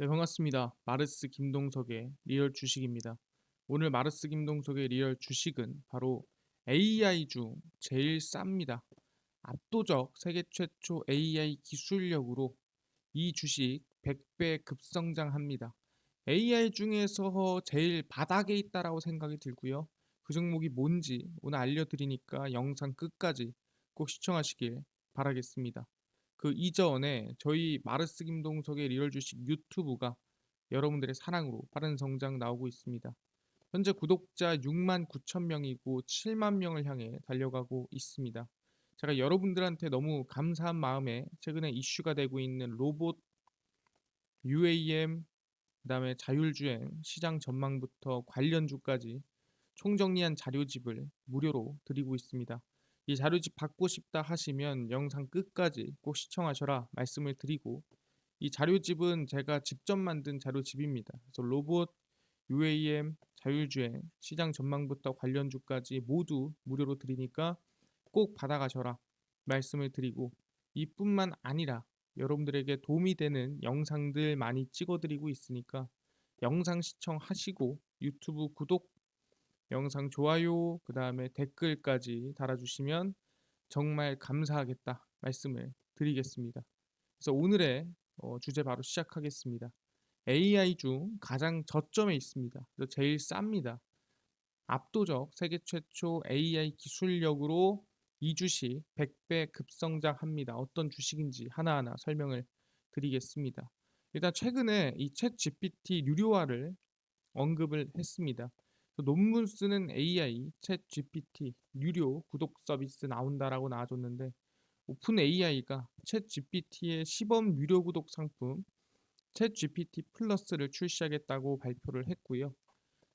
네, 반갑습니다. 마르스 김동석의 리얼 주식입니다. 오늘 마르스 김동석의 리얼 주식은 바로 AI 중 제일 쌉니다. 압도적 세계 최초 AI 기술력으로 이 주식 100배 급성장합니다. AI 중에서 제일 바닥에 있다라고 생각이 들고요. 그 종목이 뭔지 오늘 알려드리니까 영상 끝까지 꼭 시청하시길 바라겠습니다. 그 이전에 저희 마르스 김동석의 리얼 주식 유튜브가 여러분들의 사랑으로 빠른 성장 나오고 있습니다. 현재 구독자 6만 9천 명이고 7만 명을 향해 달려가고 있습니다. 제가 여러분들한테 너무 감사한 마음에 최근에 이슈가 되고 있는 로봇 UAM, 그다음에 자율주행 시장 전망부터 관련주까지 총정리한 자료집을 무료로 드리고 있습니다. 이 자료집 받고 싶다 하시면 영상 끝까지 꼭 시청하셔라 말씀을 드리고, 이 자료집은 제가 직접 만든 자료집입니다. 그래서 로봇, UAM, 자율주행, 시장 전망부터 관련주까지 모두 무료로 드리니까 꼭 받아가셔라 말씀을 드리고, 이뿐만 아니라 여러분들에게 도움이 되는 영상들 많이 찍어드리고 있으니까 영상 시청하시고 유튜브 구독, 영상 좋아요, 그 다음에 댓글까지 달아주시면 정말 감사하겠다 말씀을 드리겠습니다. 그래서 오늘의 주제 바로 시작하겠습니다. AI 중 가장 저점에 있습니다. 그래서 제일 쌉니다. 압도적 세계 최초 AI 기술력으로 이 주식 100배 급성장합니다. 어떤 주식인지 하나하나 설명을 드리겠습니다. 일단 최근에 이 챗 GPT 유료화를 언급을 했습니다. 논문 쓰는 AI 챗 GPT 유료 구독 서비스 나온다라고 나와줬는데, 오픈 AI가 챗 GPT의 시범 유료 구독 상품 챗 GPT 플러스를 출시하겠다고 발표를 했고요.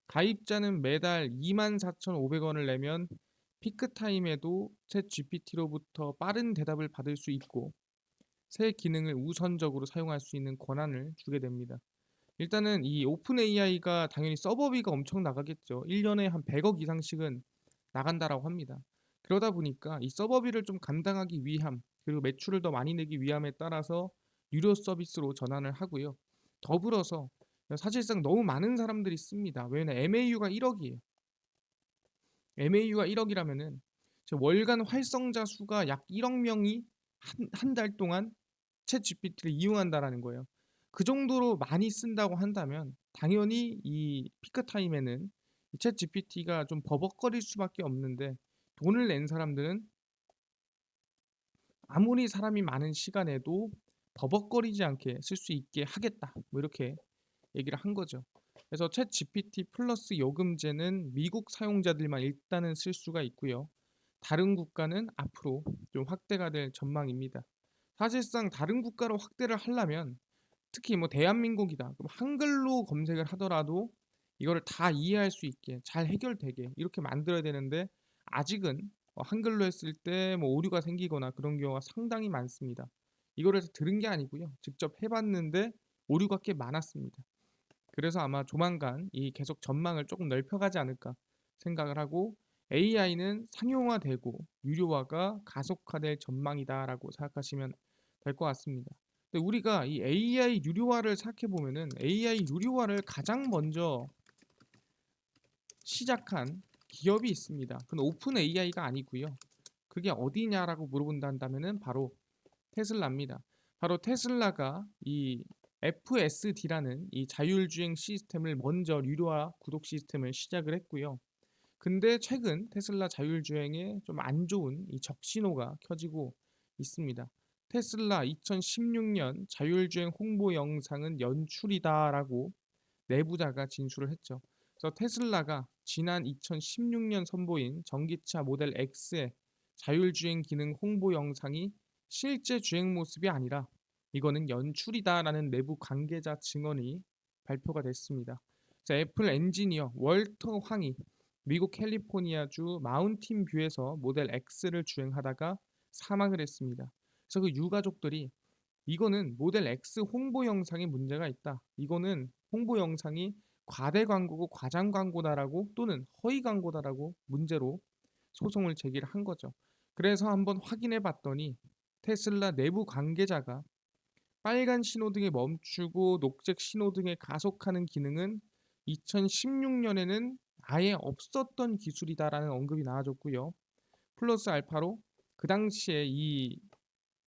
가입자는 매달 24,500원을 내면 피크 타임에도 챗 GPT로부터 빠른 대답을 받을 수 있고 새 기능을 우선적으로 사용할 수 있는 권한을 주게 됩니다. 일단은 이 오픈 AI가 당연히 서버비가 엄청 나가겠죠. 1년에 한 100억 이상씩은 나간다라고 합니다. 그러다 보니까 이 서버비를 좀 감당하기 위함, 그리고 매출을 더 많이 내기 위함에 따라서 유료 서비스로 전환을 하고요. 더불어서 사실상 너무 많은 사람들이 씁니다. 왜냐면 MAU가 1억이에요. MAU가 1억이라면은 월간 활성자 수가 약 1억 명이 한 달 동안 챗 GPT를 이용한다라는 거예요. 그 정도로 많이 쓴다고 한다면 당연히 이 피크 타임에는 챗 GPT가 좀 버벅거릴 수밖에 없는데, 돈을 낸 사람들은 아무리 사람이 많은 시간에도 버벅거리지 않게 쓸 수 있게 하겠다, 뭐 이렇게 얘기를 한 거죠. 그래서 챗 GPT 플러스 요금제는 미국 사용자들만 일단은 쓸 수가 있고요. 다른 국가는 앞으로 좀 확대가 될 전망입니다. 사실상 다른 국가로 확대를 하려면, 특히 뭐 대한민국이다 그럼 한글로 검색을 하더라도 이거를 다 이해할 수 있게 잘 해결되게 이렇게 만들어야 되는데, 아직은 한글로 했을 때 뭐 오류가 생기거나 그런 경우가 상당히 많습니다. 이거를 들은 게 아니고요, 직접 해봤는데 오류가 꽤 많았습니다. 그래서 아마 조만간 이 계속 전망을 조금 넓혀가지 않을까 생각을 하고, AI는 상용화되고 유료화가 가속화될 전망이다라고 생각하시면 될 것 같습니다. 근데 우리가 이 AI 유료화를 생각해 보면은 AI 유료화를 가장 먼저 시작한 기업이 있습니다. 그건 오픈 AI가 아니고요. 그게 어디냐라고 물어본다면은 바로 테슬라입니다. 바로 테슬라가 이 FSD라는 이 자율주행 시스템을 먼저 유료화 구독 시스템을 시작을 했고요. 근데 최근 테슬라 자율주행에 좀 안 좋은 이 적신호가 켜지고 있습니다. 테슬라 2016년 자율주행 홍보 영상은 연출이다라고 내부자가 진술을 했죠. 그래서 테슬라가 지난 2016년 선보인 전기차 모델 X의 자율주행 기능 홍보 영상이 실제 주행 모습이 아니라 이거는 연출이다라는 내부 관계자 증언이 발표가 됐습니다. 그래서 애플 엔지니어 월터 황이 미국 캘리포니아주 마운틴 뷰에서 모델 X를 주행하다가 사망을 했습니다. 그래서 그 유가족들이 이거는 모델 X 홍보 영상에 문제가 있다, 이거는 홍보 영상이 과대 광고고 과장 광고다라고 또는 허위 광고다라고 문제로 소송을 제기를 한 거죠. 그래서 한번 확인해 봤더니 테슬라 내부 관계자가 빨간 신호등에 멈추고 녹색 신호등에 가속하는 기능은 2016년에는 아예 없었던 기술이다라는 언급이 나와줬고요. 플러스 알파로 그 당시에 이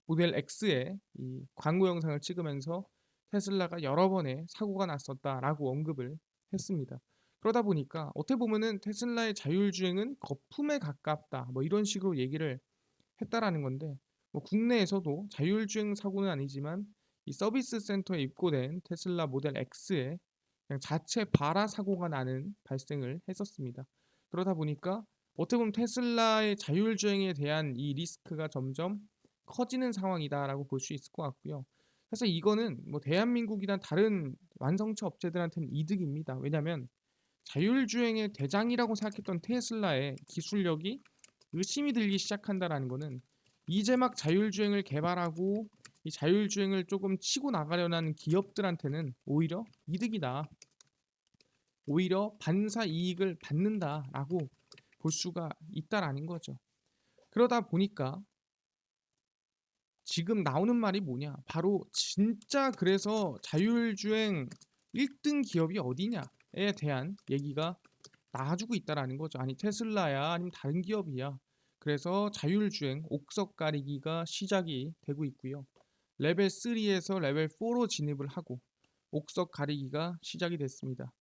모델 X의 이 광고 영상을 찍으면서 테슬라가 여러 번의 사고가 났었다라고 언급을 했습니다. 그러다 보니까 어떻게 보면은 테슬라의 자율주행은 거품에 가깝다 뭐 이런 식으로 얘기를 했다라는 건데, 뭐 국내에서도 자율주행 사고는 아니지만 이 서비스 센터에 입고된 테슬라 모델 X에 그냥 자체 발화 사고가 나는 발생을 했었습니다. 그러다 보니까 어떻게 보면 테슬라의 자율주행에 대한 이 리스크가 점점 커지는 상황이다라고 볼 수 있을 것 같고요. 사실 이거는 뭐 대한민국이나 다른 완성차 업체들한테는 이득입니다. 왜냐하면 자율주행의 대장이라고 생각했던 테슬라의 기술력이 의심이 들기 시작한다라는 거는 이제 막 자율주행을 개발하고 이 자율주행을 조금 치고 나가려는 하는 기업들한테는 오히려 이득이다. 오히려 반사 이익을 받는다라고 볼 수가 있다라는 거죠. 그러다 보니까 지금 나오는 말이 뭐냐? 바로 진짜 그래서 자율주행 1등 기업이 어디냐에 대한 얘기가 나와주고 있다라는 거죠. 아니 테슬라야 아니면 다른 기업이야. 그래서 자율주행 옥석 가리기가 시작이 되고 있고요. 레벨 3에서 레벨 4로 진입을 하고 옥석 가리기가 시작이 됐습니다.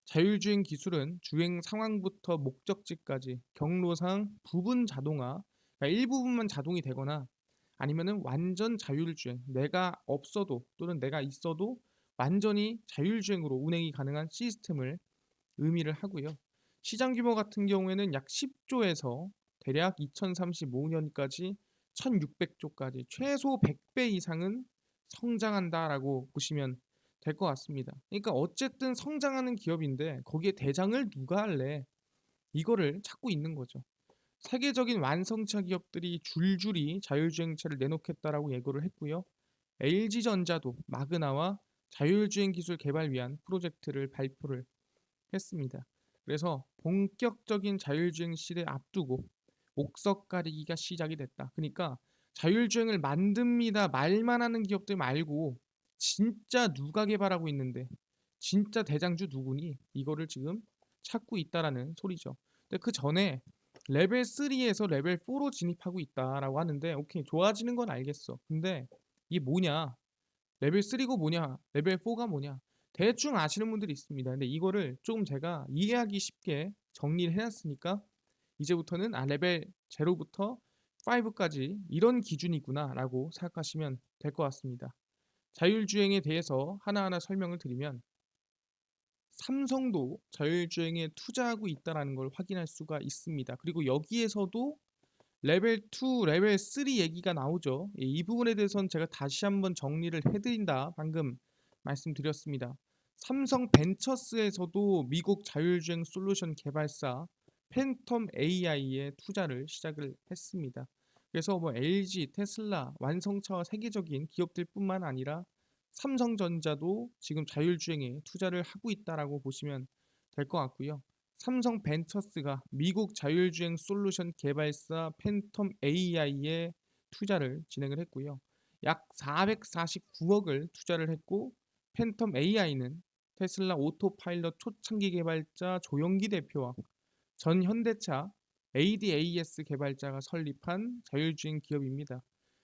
자율주행 기술은 주행 상황부터 목적지까지 경로상 부분 자동화, 그러니까 일부분만 자동이 되거나 아니면은 완전 자율주행, 내가 없어도 또는 내가 있어도 완전히 자율주행으로 운행이 가능한 시스템을 의미를 하고요. 시장 규모 같은 경우에는 약 10조에서 대략 2035년까지 1600조까지 최소 100배 이상은 성장한다라고 보시면 될 것 같습니다. 그러니까 어쨌든 성장하는 기업인데 거기에 대장을 누가 할래? 이거를 찾고 있는 거죠. 세계적인 완성차 기업들이 줄줄이 자율주행차를 내놓겠다라고 예고를 했고요. LG전자도 마그나와 자율주행 기술 개발 위한 프로젝트를 발표를 했습니다. 그래서 본격적인 자율주행 시대 앞두고 옥석 가리기가 시작이 됐다. 그러니까 자율주행을 만듭니다 말만 하는 기업들 말고 진짜 누가 개발하고 있는데 진짜 대장주 누구니? 이거를 지금 찾고 있다라는 소리죠. 근데 그 전에 레벨 3에서 레벨 4로 진입하고 있다라고 하는데 오케이 좋아지는 건 알겠어. 근데 이게 뭐냐? 레벨 3가 뭐냐? 레벨 4가 뭐냐? 대충 아시는 분들이 있습니다. 근데 이거를 조금 제가 이해하기 쉽게 정리를 해놨으니까 이제부터는 레벨 0부터 5까지 이런 기준이구나라고 생각하시면 될 것 같습니다. 자율주행에 대해서 하나하나 설명을 드리면 삼성도 자율주행에 투자하고 있다는 걸 확인할 수가 있습니다. 그리고 여기에서도 레벨 2, 레벨 3 얘기가 나오죠. 이 부분에 대해서는 제가 다시 한번 정리를 해드린다 방금 말씀드렸습니다. 삼성 벤처스에서도 미국 자율주행 솔루션 개발사 팬텀 AI에 투자를 시작을 했습니다. 그래서 뭐 LG, 테슬라, 완성차와 세계적인 기업들뿐만 아니라 삼성전자도 지금 자율주행에 투자를 하고 있다라고 보시면 될 것 같고요. 삼성 벤처스가 미국 자율주행 솔루션 개발사 팬텀 AI에 투자를 진행을 했고요. 약 449억을 투자를 했고 팬텀 AI는 테슬라 오토파일럿 초창기 개발자 조영기 대표와 전 현대차 ADAS 개발자가 설립한 자율주행 기업입니다.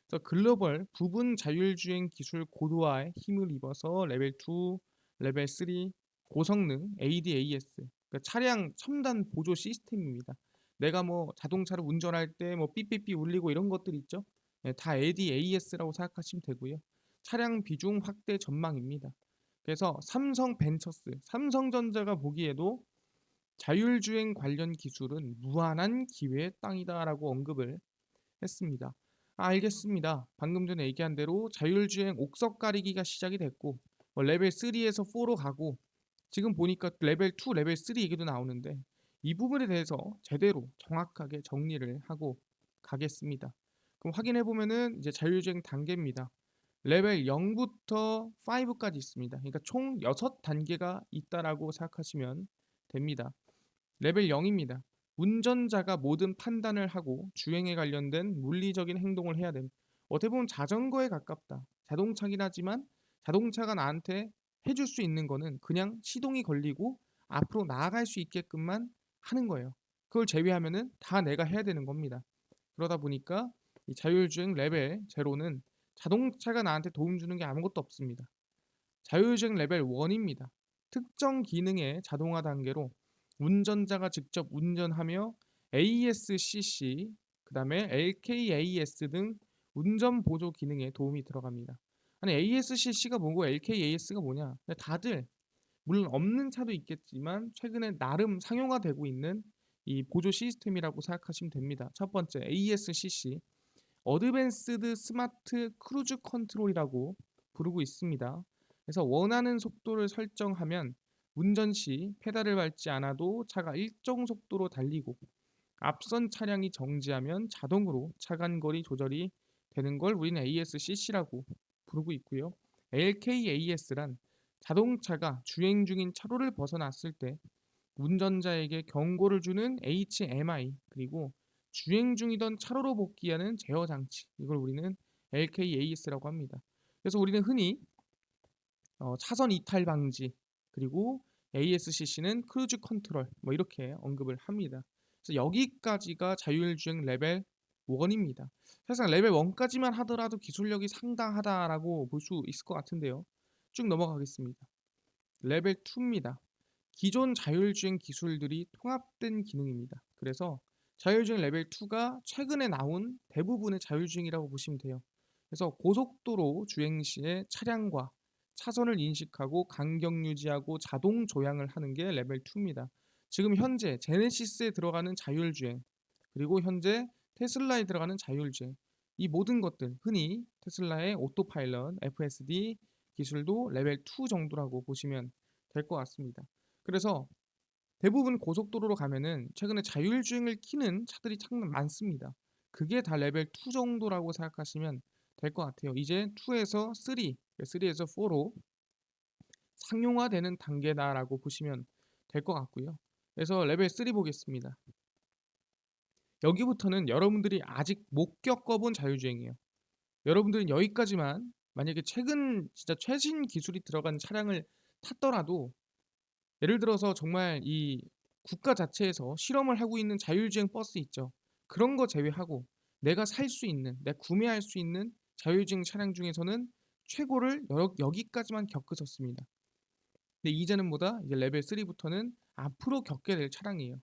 그래서 글로벌 부분 자율주행 기술 고도화에 힘을 입어서 레벨 2, 레벨 3 고성능 ADAS, 그러니까 차량 첨단 보조 시스템입니다. 내가 뭐 자동차를 운전할 때 뭐 삐삐삐 울리고 이런 것들 있죠? 네, 다 ADAS라고 생각하시면 되고요. 차량 비중 확대 전망입니다. 그래서 삼성 벤처스, 삼성전자가 보기에도 자율주행 관련 기술은 무한한 기회의 땅이다라고 언급을 했습니다. 알겠습니다. 방금 전에 얘기한 대로 자율주행 옥석 가리기가 시작이 됐고 뭐 레벨 3에서 4로 가고 지금 보니까 레벨 2, 레벨 3 얘기도 나오는데 이 부분에 대해서 제대로 정확하게 정리를 하고 가겠습니다. 그럼 확인해 보면은 이제 자율주행 단계입니다. 레벨 0부터 5까지 있습니다. 그러니까 총 6단계가 있다라고 생각하시면 됩니다. 레벨 0입니다. 운전자가 모든 판단을 하고 주행에 관련된 물리적인 행동을 해야 됩니다. 어떻게 보면 자전거에 가깝다. 자동차긴 하지만 자동차가 나한테 해줄 수 있는 거는 그냥 시동이 걸리고 앞으로 나아갈 수 있게끔만 하는 거예요. 그걸 제외하면은 다 내가 해야 되는 겁니다. 그러다 보니까 이 자율주행 레벨 0는 자동차가 나한테 도움 주는 게 아무것도 없습니다. 자율주행 레벨 1입니다. 특정 기능의 자동화 단계로 운전자가 직접 운전하며 ASCC, 그다음에 LKAS 등 운전 보조 기능에 도움이 들어갑니다. 아니 ASCC가 뭐고 LKAS가 뭐냐? 다들 물론 없는 차도 있겠지만 최근에 나름 상용화 되고 있는 이 보조 시스템이라고 생각하시면 됩니다. 첫 번째 ASCC, 어드밴스드 스마트 크루즈 컨트롤이라고 부르고 있습니다. 그래서 원하는 속도를 설정하면 운전 시 페달을 밟지 않아도 차가 일정 속도로 달리고 앞선 차량이 정지하면 자동으로 차간거리 조절이 되는 걸 우리는 ASCC라고 부르고 있고요. LKAS란 자동차가 주행 중인 차로를 벗어났을 때 운전자에게 경고를 주는 HMI, 그리고 주행 중이던 차로로 복귀하는 제어 장치, 이걸 우리는 LKAS라고 합니다. 그래서 우리는 흔히 차선 이탈 방지, 그리고 ASCC는 크루즈 컨트롤 뭐 이렇게 언급을 합니다. 그래서 여기까지가 자율주행 레벨 1입니다. 사실상 레벨 1까지만 하더라도 기술력이 상당하다라고 볼 수 있을 것 같은데요. 쭉 넘어가겠습니다. 레벨 2입니다. 기존 자율주행 기술들이 통합된 기능입니다. 그래서 자율주행 레벨 2가 최근에 나온 대부분의 자율주행이라고 보시면 돼요. 그래서 고속도로 주행 시에 차량과 차선을 인식하고 간격 유지하고 자동 조향을 하는 게 레벨 2입니다. 지금 현재 제네시스에 들어가는 자율주행, 그리고 현재 테슬라에 들어가는 자율주행, 이 모든 것들 흔히 테슬라의 오토파일럿 FSD 기술도 레벨 2 정도라고 보시면 될 것 같습니다. 그래서 대부분 고속도로로 가면은 최근에 자율주행을 키는 차들이 참 많습니다. 그게 다 레벨 2 정도라고 생각하시면 될 것 같아요. 이제 2에서 3, 3에서 4로 상용화되는 단계다라고 보시면 될 것 같고요. 그래서 레벨 3 보겠습니다. 여기부터는 여러분들이 아직 못 겪어본 자율주행이에요. 여러분들은 여기까지만, 만약에 최근 진짜 최신 기술이 들어간 차량을 탔더라도, 예를 들어서 정말 이 국가 자체에서 실험을 하고 있는 자율주행 버스 있죠. 그런 거 제외하고 내가 살 수 있는, 내가 구매할 수 있는 자율주행 차량 중에서는 최고를 여기까지만 겪으셨습니다. 근데 이제는 뭐다? 이제 레벨 3부터는 앞으로 겪게 될 차량이에요.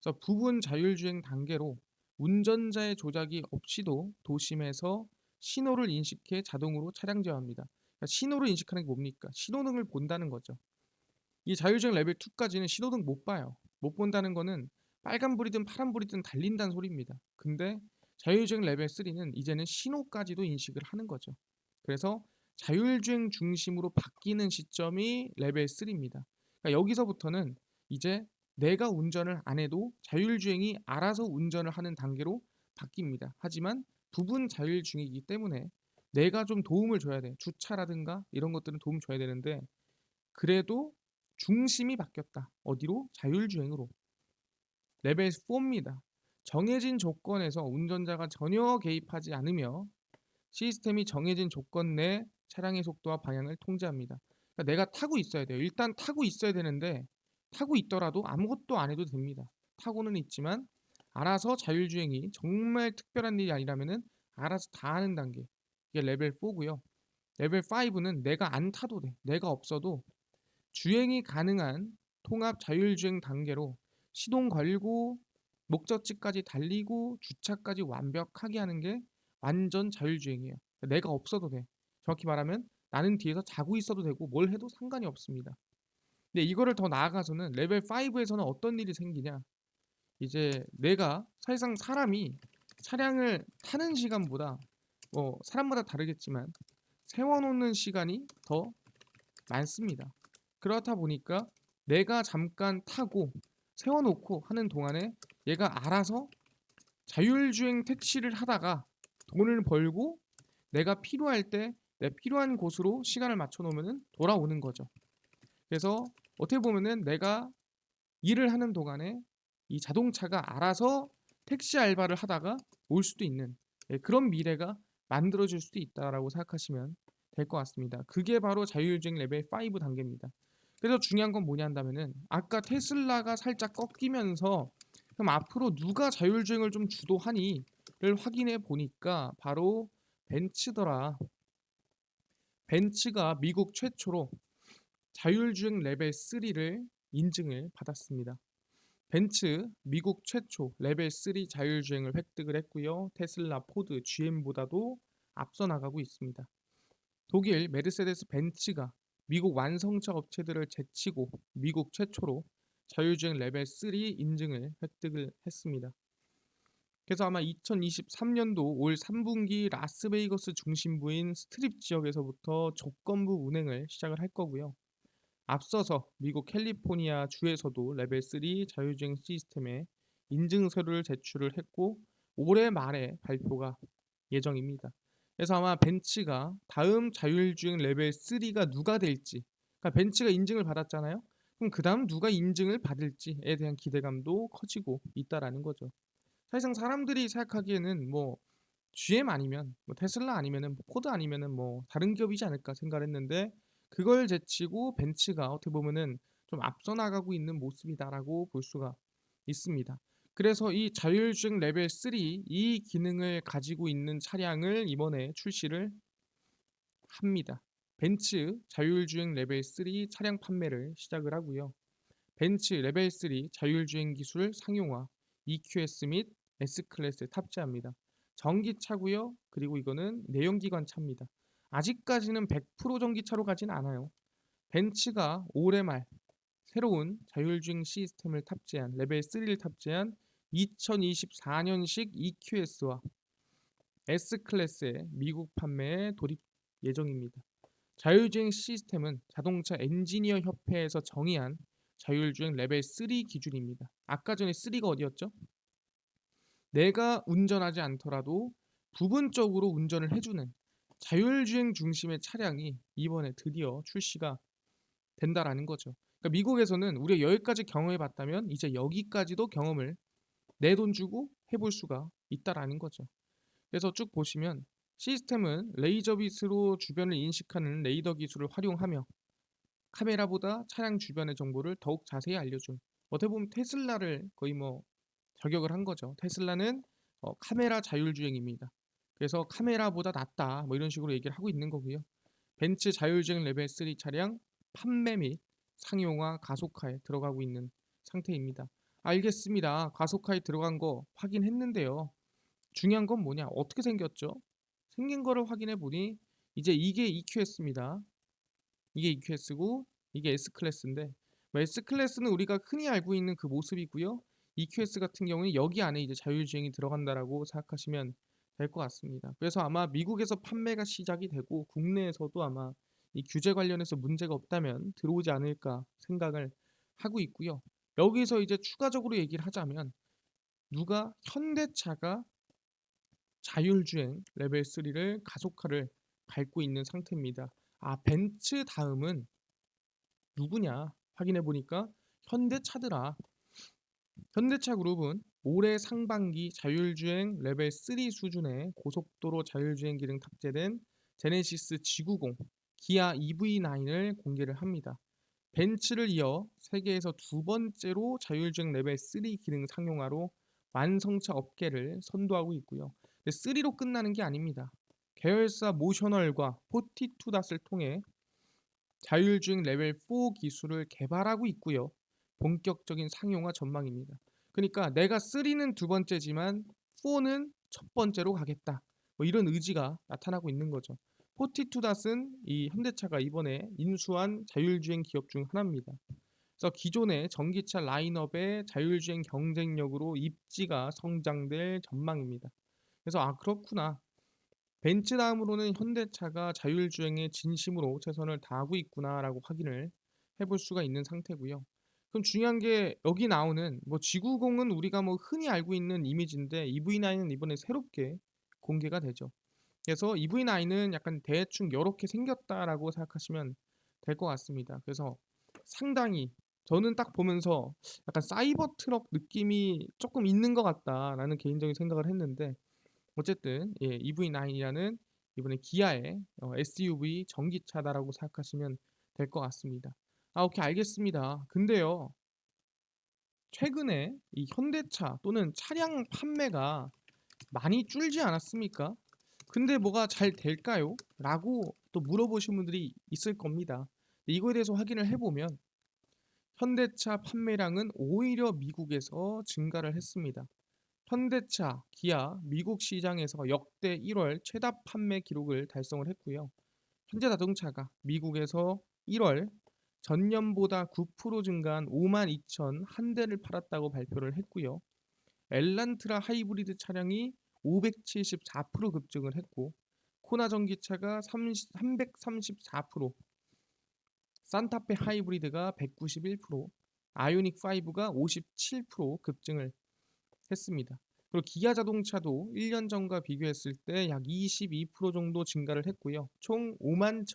그래서 부분 자율주행 단계로 운전자의 조작이 없이도 도심에서 신호를 인식해 자동으로 차량 제어합니다. 그러니까 신호를 인식하는 게 뭡니까? 신호등을 본다는 거죠. 이 자율주행 레벨 2까지는 신호등 못 봐요. 못 본다는 거는 빨간불이든 파란불이든 달린다는 소리입니다. 근데 자율주행 레벨 3는 이제는 신호까지도 인식을 하는 거죠. 그래서 자율주행 중심으로 바뀌는 시점이 레벨 3입니다. 그러니까 여기서부터는 이제 내가 운전을 안 해도 자율주행이 알아서 운전을 하는 단계로 바뀝니다. 하지만 부분 자율주행이기 때문에 내가 좀 도움을 줘야 돼. 주차라든가 이런 것들은 도움 줘야 되는데, 그래도 중심이 바뀌었다. 어디로? 자율주행으로. 레벨 4입니다. 정해진 조건에서 운전자가 전혀 개입하지 않으며 시스템이 정해진 조건 내 차량의 속도와 방향을 통제합니다. 그러니까 내가 타고 있어야 돼요. 일단 타고 있어야 되는데, 타고 있더라도 아무것도 안 해도 됩니다. 타고는 있지만 알아서 자율주행이 정말 특별한 일이 아니라면은 알아서 다 하는 단계. 이게 레벨 4고요. 레벨 5는 내가 안 타도 돼. 내가 없어도 주행이 가능한 통합 자율주행 단계로 시동 걸고 목적지까지 달리고 주차까지 완벽하게 하는 게 완전 자율주행이에요. 내가 없어도 돼. 정확히 말하면 나는 뒤에서 자고 있어도 되고 뭘 해도 상관이 없습니다. 근데 이거를 더 나아가서는 레벨 5에서는 어떤 일이 생기냐? 이제 내가 사실상 사람이 차량을 타는 시간보다 사람마다 다르겠지만 세워놓는 시간이 더 많습니다. 그렇다 보니까 내가 잠깐 타고 세워놓고 하는 동안에 얘가 알아서 자율주행 택시를 하다가 돈을 벌고 내가 필요할 때 내 필요한 곳으로 시간을 맞춰 놓으면 돌아오는 거죠. 그래서 어떻게 보면은 내가 일을 하는 동안에 이 자동차가 알아서 택시 알바를 하다가 올 수도 있는, 그런 미래가 만들어질 수도 있다라고 생각하시면 될 것 같습니다. 그게 바로 자율주행 레벨 5 단계입니다. 그래서 중요한 건 뭐냐 한다면은 아까 테슬라가 살짝 꺾이면서 그럼 앞으로 누가 자율주행을 좀 주도하니를 확인해 보니까 바로 벤츠더라. 벤츠가 미국 최초로 자율주행 레벨 3를 인증을 받았습니다. 벤츠 미국 최초 레벨 3 자율주행을 획득을 했고요. 테슬라, 포드, GM보다도 앞서 나가고 있습니다. 독일 메르세데스 벤츠가 미국 완성차 업체들을 제치고 미국 최초로 자율주행 레벨 3 인증을 획득을 했습니다. 그래서 아마 2023년도 올 3분기 라스베이거스 중심부인 스트립 지역에서부터 조건부 운행을 시작을 할 거고요. 앞서서 미국 캘리포니아 주에서도 레벨 3 자율주행 시스템에 인증 서류를 제출을 했고 올해 말에 발표가 예정입니다. 그래서 아마 벤츠가 다음 자율주행 레벨 3가 누가 될지, 그러니까 벤츠가 인증을 받았잖아요. 그럼 그 다음 누가 인증을 받을지에 대한 기대감도 커지고 있다라는 거죠. 사실상 사람들이 생각하기에는 뭐 GM 아니면 뭐 테슬라 아니면은 포드 아니면은 뭐 다른 기업이지 않을까 생각을 했는데 그걸 제치고 벤츠가 어떻게 보면은 좀 앞서 나가고 있는 모습이다라고 볼 수가 있습니다. 그래서 이 자율주행 레벨 3 이 기능을 가지고 있는 차량을 이번에 출시를 합니다. 벤츠 자율주행 레벨 3 차량 판매를 시작을 하고요. 벤츠 레벨 3 자율주행 기술 상용화 EQS 및 S클래스에 탑재합니다. 전기차고요. 그리고 이거는 내연기관 차입니다. 아직까지는 100% 전기차로 가진 않아요. 벤츠가 올해 말 새로운 자율주행 시스템을 탑재한 레벨 3를 탑재한 2024년식 EQS와 S클래스의 미국 판매에 돌입 예정입니다. 자율주행 시스템은 자동차 엔지니어 협회에서 정의한 자율주행 레벨 3 기준입니다. 아까 전에 3가 어디였죠? 내가 운전하지 않더라도 부분적으로 운전을 해주는 자율주행 중심의 차량이 이번에 드디어 출시가 된다라는 거죠. 그러니까 미국에서는 우리가 여기까지 경험해 봤다면 이제 여기까지도 경험을 내 돈 주고 해볼 수가 있다라는 거죠. 그래서 쭉 보시면 시스템은 레이저 빛으로 주변을 인식하는 레이더 기술을 활용하며 카메라보다 차량 주변의 정보를 더욱 자세히 알려준, 어떻게 보면 테슬라를 거의 뭐 저격을 한 거죠. 테슬라는 카메라 자율주행입니다. 그래서 카메라보다 낫다 뭐 이런 식으로 얘기를 하고 있는 거고요. 벤츠 자율주행 레벨 3 차량 판매 및 상용화 가속화에 들어가고 있는 상태입니다. 알겠습니다. 가속화에 들어간 거 확인했는데요. 중요한 건 뭐냐? 어떻게 생겼죠? 생긴 거를 확인해 보니 이제 이게 EQS입니다. 이게 EQS고 이게 S클래스인데 뭐 S클래스는 우리가 흔히 알고 있는 그 모습이고요. EQS 같은 경우는 여기 안에 이제 자율주행이 들어간다라고 생각하시면 될 것 같습니다. 그래서 아마 미국에서 판매가 시작이 되고 국내에서도 아마 이 규제 관련해서 문제가 없다면 들어오지 않을까 생각을 하고 있고요. 여기서 이제 추가적으로 얘기를 하자면 누가 현대차가 자율주행 레벨 3를 가속화를 밟고 있는 상태입니다. 아, 벤츠 다음은 누구냐 확인해 보니까 현대차더라. 현대차 그룹은 올해 상반기 자율주행 레벨 3 수준의 고속도로 자율주행 기능 탑재된 제네시스 G90 기아 EV9을 공개를 합니다. 벤츠를 이어 세계에서 두 번째로 자율주행 레벨 3 기능 상용화로 완성차 업계를 선도하고 있고요. 3로 끝나는 게 아닙니다. 계열사 모셔널과 포티투닷을 통해 자율주행 레벨 4 기술을 개발하고 있고요. 본격적인 상용화 전망입니다. 그러니까 내가 3는 두 번째지만 4는 첫 번째로 가겠다. 뭐 이런 의지가 나타나고 있는 거죠. 포티투닷은 이 현대차가 이번에 인수한 자율주행 기업 중 하나입니다. 그래서 기존의 전기차 라인업의 자율주행 경쟁력으로 입지가 성장될 전망입니다. 그래서 아 그렇구나. 벤츠 다음으로는 현대차가 자율주행에 진심으로 최선을 다하고 있구나라고 확인을 해볼 수가 있는 상태고요. 그럼 중요한 게 여기 나오는 뭐 G90은 우리가 뭐 흔히 알고 있는 이미지인데 EV9은 이번에 새롭게 공개가 되죠. 그래서 EV9은 약간 대충 이렇게 생겼다라고 생각하시면 될 것 같습니다. 그래서 상당히 저는 딱 보면서 약간 사이버 트럭 느낌이 조금 있는 것 같다라는 개인적인 생각을 했는데 어쨌든 예, EV9이라는 이번에 기아의 SUV 전기차다라고 생각하시면 될 것 같습니다. 아, 오케이, 알겠습니다. 근데요, 최근에 이 현대차 또는 차량 판매가 많이 줄지 않았습니까? 근데 뭐가 잘 될까요? 라고 또 물어보신 분들이 있을 겁니다. 이거에 대해서 확인을 해보면 현대차 판매량은 오히려 미국에서 증가를 했습니다. 현대차, 기아, 미국 시장에서 역대 1월 최다 판매 기록을 달성을 했고요. 현대자동차가 미국에서 1월 전년보다 9% 증가한 5만 2천 한 대를 팔았다고 발표를 했고요. 엘란트라 하이브리드 차량이 574% 급증을 했고, 코나 전기차가 334%, 산타페 하이브리드가 191%, 아이오닉 5가 57% 급증을 했습니다. 그리고 기아 자동차도 1년 전과 비교했을 때 약 22% 정도 증가를 했고요. 총 5만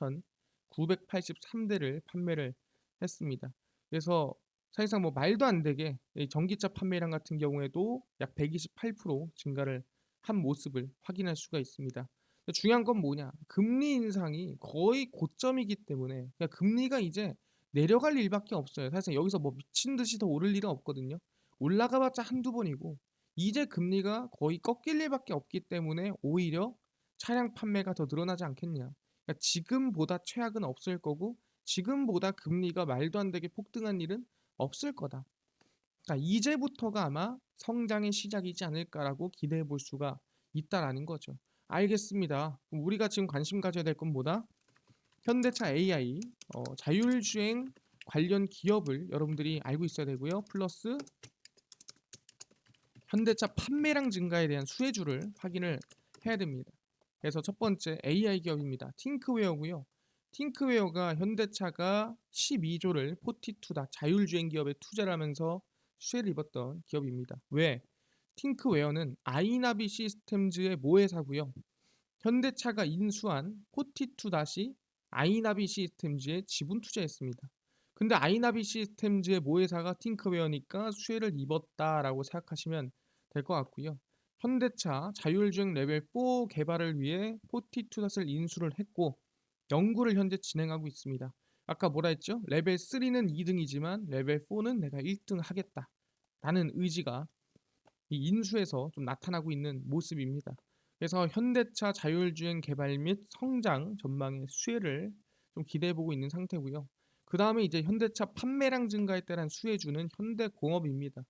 1,983대를 판매를 했습니다. 그래서 사실상 뭐 말도 안 되게 이 전기차 판매량 같은 경우에도 약 128% 증가를 한 모습을 확인할 수가 있습니다. 중요한 건 뭐냐? 금리 인상이 거의 고점이기 때문에, 그러니까 금리가 이제 내려갈 일밖에 없어요. 사실 여기서 뭐 미친 듯이 더 오를 일은 없거든요. 올라가봤자 한두 번이고, 이제 금리가 거의 꺾일 일밖에 없기 때문에 오히려 차량 판매가 더 늘어나지 않겠냐. 그러니까 지금보다 최악은 없을 거고, 지금보다 금리가 말도 안 되게 폭등한 일은 없을 거다. 그러니까 이제부터가 아마 성장의 시작이지 않을까라고 기대해 볼 수가 있다라는 거죠. 알겠습니다. 그럼 우리가 지금 관심 가져야 될 건 뭐다? 현대차 AI 자율주행 관련 기업을 여러분들이 알고 있어야 되고요. 플러스 현대차 판매량 증가에 대한 수혜주를 확인을 해야 됩니다. 그래서 첫 번째 AI 기업입니다. 팅크웨어고요. 팅크웨어가 현대차가 12조를 포티투다 자율주행 기업에 투자를 하면서 수혜를 입었던 기업입니다. 왜? 팅크웨어는 아이나비 시스템즈의 모회사고요. 현대차가 인수한 포티투 아이나비 시스템즈에 지분 투자했습니다. 근데 아이나비 시스템즈의 모회사가 팅크웨어니까 수혜를 입었다라고 생각하시면 될 것 같고요. 현대차 자율주행 레벨 4 개발을 위해 포티투닷을 인수를 했고 연구를 현재 진행하고 있습니다. 아까 뭐라 했죠? 레벨 3는 2등이지만 레벨 4는 내가 1등 하겠다 라는 의지가 이 인수에서 좀 나타나고 있는 모습입니다. 그래서 현대차 자율주행 개발 및 성장 전망의 수혜를 좀 기대해 보고 있는 상태고요. 그 다음에 이제 현대차 판매량 증가에 따른 수혜주는 현대공업입니다.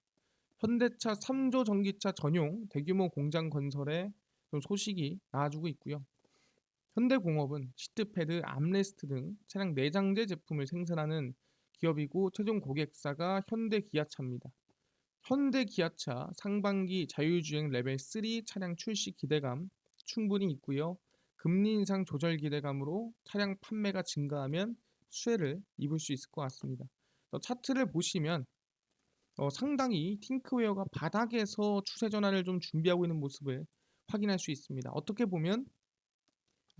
현대차 3조 전기차 전용 대규모 공장 건설에 좀 소식이 나와주고 있고요. 현대공업은 시트패드, 암레스트 등 차량 내장재 제품을 생산하는 기업이고 최종 고객사가 현대기아차입니다. 현대기아차 상반기 자율주행 레벨 3 차량 출시 기대감 충분히 있고요. 금리 인상 조절 기대감으로 차량 판매가 증가하면 수혜를 입을 수 있을 것 같습니다. 차트를 보시면 상당히 팅크웨어가 바닥에서 추세 전환을 좀 준비하고 있는 모습을 확인할 수 있습니다. 어떻게 보면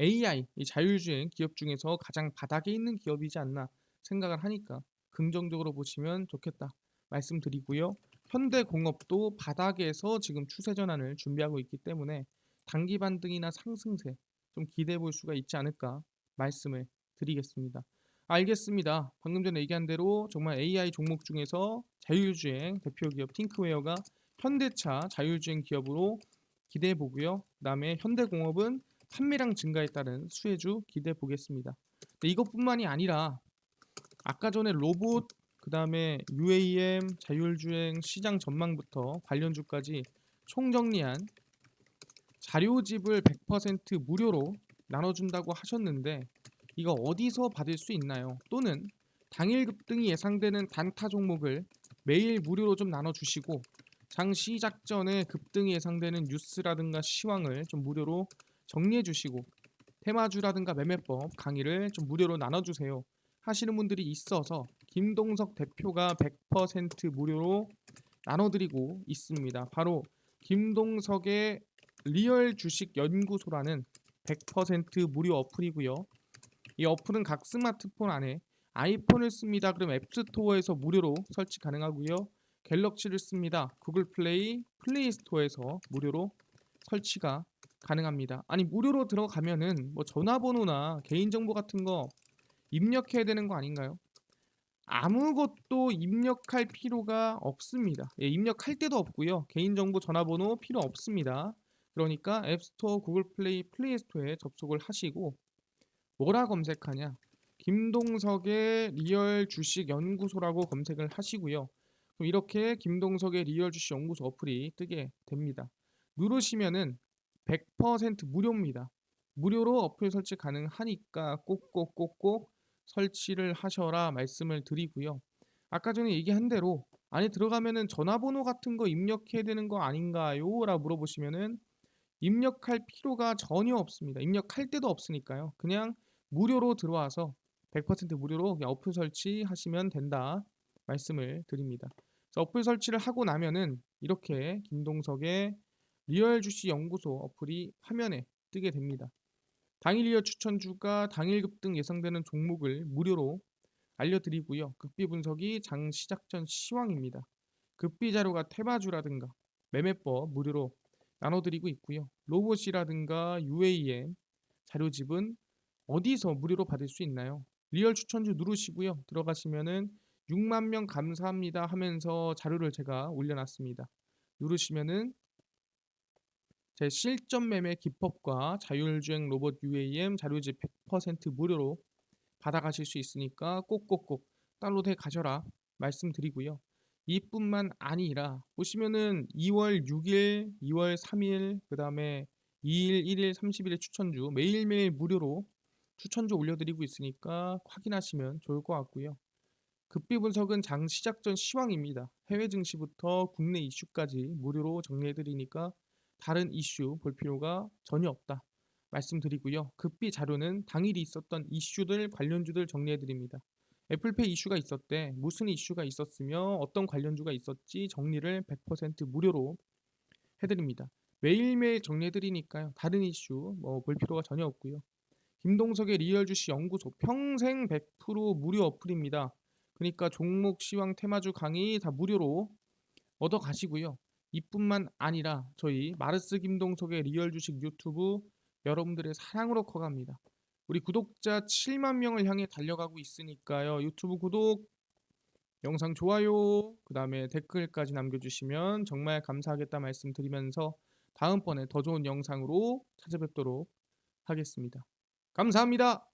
AI, 이 자율주행 기업 중에서 가장 바닥에 있는 기업이지 않나 생각을 하니까 긍정적으로 보시면 좋겠다 말씀드리고요. 현대공업도 바닥에서 지금 추세 전환을 준비하고 있기 때문에 단기 반등이나 상승세 좀 기대해 볼 수가 있지 않을까 말씀을 드리겠습니다. 알겠습니다. 방금 전에 얘기한 대로 정말 AI 종목 중에서 자율주행 대표 기업 팅크웨어가 현대차 자율주행 기업으로 기대해 보고요. 그다음에 현대공업은 판매량 증가에 따른 수혜주 기대해 보겠습니다. 이것뿐만이 아니라 아까 전에 로봇, 그 다음에 UAM, 자율주행 시장 전망부터 관련주까지 총정리한 자료집을 100% 무료로 나눠준다고 하셨는데 이거 어디서 받을 수 있나요? 또는 당일 급등이 예상되는 단타 종목을 매일 무료로 좀 나눠주시고 장 시작 전에 급등이 예상되는 뉴스라든가 시황을 좀 무료로 정리해 주시고 테마주라든가 매매법 강의를 좀 무료로 나눠주세요 하시는 분들이 있어서 김동석 대표가 100% 무료로 나눠드리고 있습니다. 바로 김동석의 리얼 주식 연구소라는 100% 무료 어플이고요. 이 어플은 각 스마트폰 안에 아이폰을 씁니다. 그럼 앱스토어에서 무료로 설치 가능하고요. 갤럭시를 씁니다. 구글 플레이, 플레이 스토어에서 무료로 설치가 가능합니다. 아니 무료로 들어가면은 뭐 전화번호나 개인정보 같은 거 입력해야 되는 거 아닌가요? 아무것도 입력할 필요가 없습니다. 예, 입력할 때도 없고요. 개인정보 전화번호 필요 없습니다. 그러니까 앱스토어, 구글 플레이, 플레이 스토어에 접속을 하시고 뭐라 검색하냐? 김동석의 리얼 주식 연구소라고 검색을 하시고요. 그럼 이렇게 김동석의 리얼 주식 연구소 어플이 뜨게 됩니다. 누르시면은 100% 무료입니다. 무료로 어플 설치 가능하니까 꼭꼭꼭꼭 설치를 하셔라 말씀을 드리고요. 아까 전에 얘기한 대로 안에 들어가면은 전화번호 같은 거 입력해야 되는 거 아닌가요? 라고 물어보시면은 입력할 필요가 전혀 없습니다. 입력할 때도 없으니까요. 그냥 무료로 들어와서 100% 무료로 그냥 어플 설치하시면 된다 말씀을 드립니다. 그래서 어플 설치를 하고 나면은 이렇게 김동석의 리얼 주식 연구소 어플이 화면에 뜨게 됩니다. 당일 리얼 추천주가 당일 급등 예상되는 종목을 무료로 알려드리고요. 급비 분석이 장 시작 전 시황입니다. 급비 자료가 테마주라든가 매매법 무료로 나눠드리고 있고요. 로봇이라든가 UAM 자료집은 어디서 무료로 받을 수 있나요? 리얼 추천주 누르시고요. 들어가시면은 6만 명 감사합니다 하면서 자료를 제가 올려놨습니다. 누르시면은 제 실전 매매 기법과 자율주행 로봇 UAM 자료집 100% 무료로 받아가실 수 있으니까 꼭꼭꼭 다운로드해 가셔라 말씀드리고요. 이뿐만 아니라 보시면은 2월 6일, 2월 3일, 그 다음에 2일, 1일, 30일의 추천주 매일매일 무료로 추천주 올려드리고 있으니까 확인하시면 좋을 것 같고요. 급비 분석은 장 시작 전 시황입니다. 해외 증시부터 국내 이슈까지 무료로 정리해드리니까 다른 이슈 볼 필요가 전혀 없다 말씀드리고요. 급비 자료는 당일이 있었던 이슈들 관련주들 정리해드립니다. 애플페이 이슈가 있었대. 무슨 이슈가 있었으며 어떤 관련주가 있었지 정리를 100% 무료로 해드립니다. 매일매일 정리해드리니까요. 다른 이슈 뭐 볼 필요가 전혀 없고요. 김동석의 리얼 주식 연구소 평생 100% 무료 어플입니다. 그러니까 종목, 시황, 테마주 강의 다 무료로 얻어 가시고요. 이뿐만 아니라 저희 마르스 김동석의 리얼 주식 유튜브 여러분들의 사랑으로 커갑니다. 우리 구독자 7만 명을 향해 달려가고 있으니까요. 유튜브 구독, 영상 좋아요, 그 다음에 댓글까지 남겨주시면 정말 감사하겠다 말씀드리면서 다음번에 더 좋은 영상으로 찾아뵙도록 하겠습니다. 감사합니다.